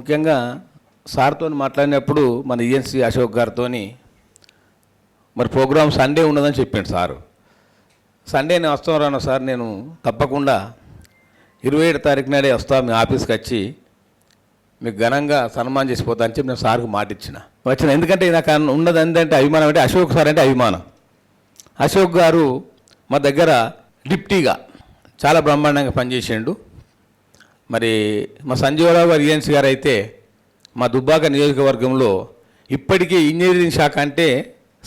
ముఖ్యంగా సార్తో మాట్లాడినప్పుడు మన ఈఎన్సీ అశోక్ గారితో మరి ప్రోగ్రామ్ సండే ఉన్నదని చెప్పాడు సారు. సండే నేను వస్తాను రాను సార్, నేను తప్పకుండా 27 తారీఖు నాడే వస్తా, మీ ఆఫీస్కి వచ్చి మీకు ఘనంగా సన్మానం చేసిపోతా అని చెప్పి నేను సార్కు మాట వచ్చిన. ఎందుకంటే నాకు ఉన్నది ఏంటంటే అభిమానం, అంటే అశోక్ సార్ అంటే అభిమానం. అశోక్ గారు మా దగ్గర డిప్టీగా చాలా బ్రహ్మాండంగా పనిచేసిండు. మరి మా సంజీవరావు గారు ఈఎన్సీ గారు అయితే మా దుబ్బాక నియోజకవర్గంలో ఇప్పటికీ ఇంజనీరింగ్ శాఖ అంటే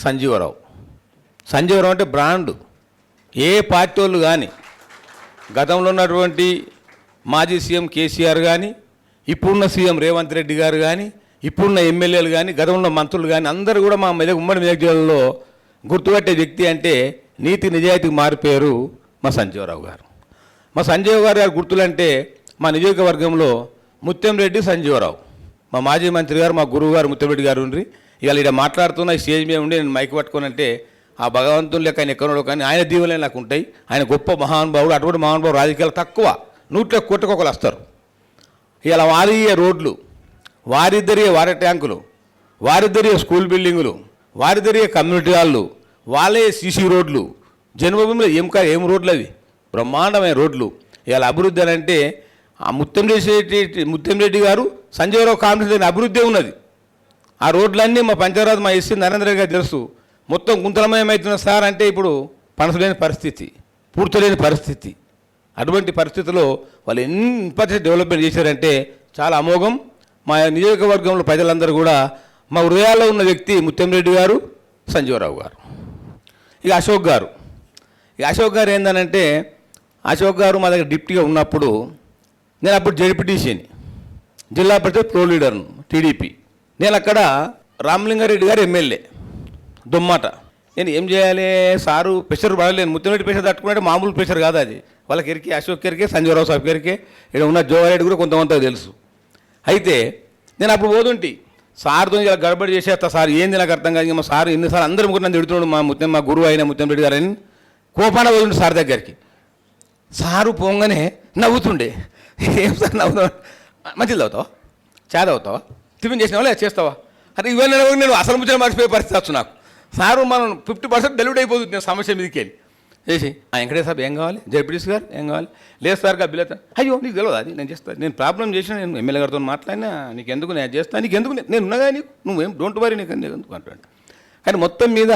సంజీవరావు అంటే బ్రాండ్. ఏ పార్టీ వాళ్ళు కానీ, గతంలో ఉన్నటువంటి మాజీ సీఎం కేసీఆర్ కానీ, ఇప్పుడున్న సీఎం రేవంత్ రెడ్డి గారు కానీ, ఇప్పుడున్న ఎమ్మెల్యేలు కానీ, గతంలో మంత్రులు కానీ అందరూ కూడా మా ఉమ్మడి మెదక్ జిల్లాలో గుర్తుపట్టే వ్యక్తి అంటే నీతి నిజాయితీకి మారిపోయారు మా సంజీవరావు గారు. మా సంజీవ్ గారు గుర్తులంటే మా నియోజకవర్గంలో ముత్యంరెడ్డి సంజీవరావు, మా మాజీ మంత్రి గారు, మా గురువు గారు ముత్యంరెడ్డి గారు ఉండ్రి. ఇవాళ ఇక్కడ మాట్లాడుతున్న ఈ స్టేజ్ మీద ఉండి నేను మైక్ పట్టుకోనంటే ఆ భగవంతుని లెక్క ఆయన ఎక్కడో కానీ ఆయన దీవులే నాకు ఉంటాయి. ఆయన గొప్ప మహానుభావుడు. అటువంటి మహానుభావుడు రాజకీయాలు తక్కువ, 100 కోట్లకొకరు వస్తారు. ఇలా వారియే రోడ్లు, వారిద్దరియే వాటర్ ట్యాంకులు, వారిద్దరియే స్కూల్ బిల్డింగులు, వారిద్దరియే కమ్యూనిటీ హాళ్ళు, వాళ్ళే సీసీ రోడ్లు. జన్మభూమిలో ఏం రోడ్లు అవి, బ్రహ్మాండమైన రోడ్లు. ఇవాళ అభివృద్ధి అని అంటే ఆ ముత్యంరెడ్డి గారు సంజీవరావు కాంగ్రెస్ అభివృద్ధి ఉన్నది. ఆ రోడ్లన్నీ మా పంచాయతీ మా ఎస్సీ నరేంద్ర గారు తెలుసు. మొత్తం గుంతలమయమవుతున్న సార్ అంటే ఇప్పుడు పనసలేని పరిస్థితి, పూర్తిలేని పరిస్థితి. అటువంటి పరిస్థితిలో వాళ్ళు ఎన్ని డెవలప్మెంట్ చేశారంటే చాలా అమోఘం. మా నియోజకవర్గంలో ప్రజలందరూ కూడా మా హృదయాల్లో ఉన్న వ్యక్తి ముత్యంరెడ్డి గారు, సంజీవరావు గారు. ఇక అశోక్ గారు ఏందనంటే, అశోక్ గారు మా దగ్గర డిప్టీగా ఉన్నప్పుడు నేను అప్పుడు జడ్పీటీసీని, జిల్లా పరిషత్ ప్రో లీడర్ను టీడీపీ. నేను అక్కడ రామలింగారెడ్డి గారు ఎమ్మెల్యే దుమ్మాట. నేను ఏం చేయాలి, సారు ప్రెషర్ పడలేను. ముత్యంరెడ్డి ప్రెషర్ తట్టుకుంటే మామూలు ప్రెషర్ కాదు అది. వాళ్ళకి ఎరికే, అశోక్ ఎరికే, సంజీవరావు సాబ్ ఎరికే, ఇక్కడ ఉన్న జోగారెడ్డి కూడా కొంతమంది తెలుసు. అయితే నేను అప్పుడు పోతుంటే సార్తో ఇలా గడబడి చేసేస్తా, సార్ ఏంది నాకు అర్థం కాదు. మా సార్ ఎన్నిసార్లు అందరూ కూడా నన్ను తిడుతున్నాడు, మా గురువు అయిన ముత్యంరెడ్డి గారు అని కోపాన పోతుండే సార్ దగ్గరికి. సారు పోగానే నవ్వుతుండే. ఏం సార్ నవ్వుతావు, మంచిది అవుతావా, చాయ్ అవుతావా, టిఫిన్ చేసినావా లేదా చేస్తావా అంటే ఇవన్నీ నేను అసలు ముచ్చట మర్చిపోయే పరిస్థితి వచ్చు నాకు. సారు మనం 50% డెలివరీ అయిపోతుంది నేను సమస్య మీదకి వెళ్ళి చేసి, వెంకటేశ్వర సార్ ఏం కావాలి, జడ్పీటీసీ గారు ఏం కావాలి, లేదు సార్ బిల్ అయ్యో నీకు తెలియదు, అది నేను చేస్తాను, నేను ప్రాబ్లం చేసిన, నేను ఎమ్మెల్యే గారితో మాట్లాడినా, నీకు ఎందుకు నేను చేస్తాను, నీకు ఎందుకు నేను ఉన్నగా, నీకు నువ్వేం డోంట్ వరీ, నీకు ఎందుకు అంటాడు. కానీ మొత్తం మీద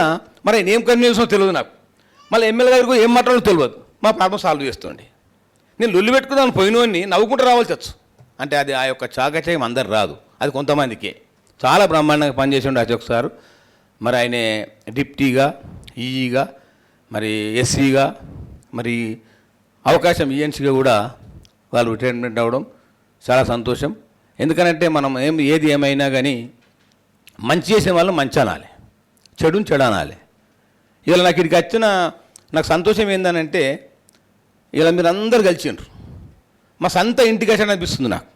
మరి ఆయన ఏం కన్వీన్సో తెలియదు నాకు. మళ్ళీ ఎమ్మెల్యే గారికి ఏం మాట్లాడో తెలియదు. మా ప్రాబ్లం సాల్వ్ చేస్తుండే. నేను లొల్లి పెట్టుకుందామని పోయినోని నవ్వుకుంటూ రావాల్సి వచ్చు. అంటే అది ఆ యొక్క చాకచయం అందరు రాదు, అది కొంతమందికే. చాలా బ్రహ్మాండంగా పనిచేసిండు అశోక్ సారు. మరి ఆయన డిప్టీగా, ఈఈగా, మరి ఎస్సీగా, మరి అవకాశం ఈఎన్సీగా కూడా వాళ్ళు రిటైర్మెంట్ అవ్వడం చాలా సంతోషం. ఎందుకనంటే మనం ఏది ఏమైనా కానీ మంచి చేసే వాళ్ళు మంచి అనాలి, చెడుని చెడు అనాలి. ఇలా నాకు ఇక్కడికి వచ్చిన నాకు సంతోషం ఏందనంటే, ఇలా మీరు అందరు కలిసిండ్రు, మా సొంత ఇంటికి వచ్చి అనిపిస్తుంది నాకు.